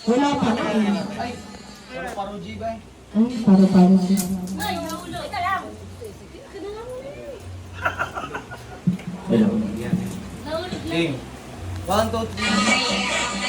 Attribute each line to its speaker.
Speaker 1: Wala pa na eh.
Speaker 2: Ay, paru-paru-G ba eh?
Speaker 1: Ay, paro-paro siya.
Speaker 3: Hello.
Speaker 2: Game. 1, 2, 3.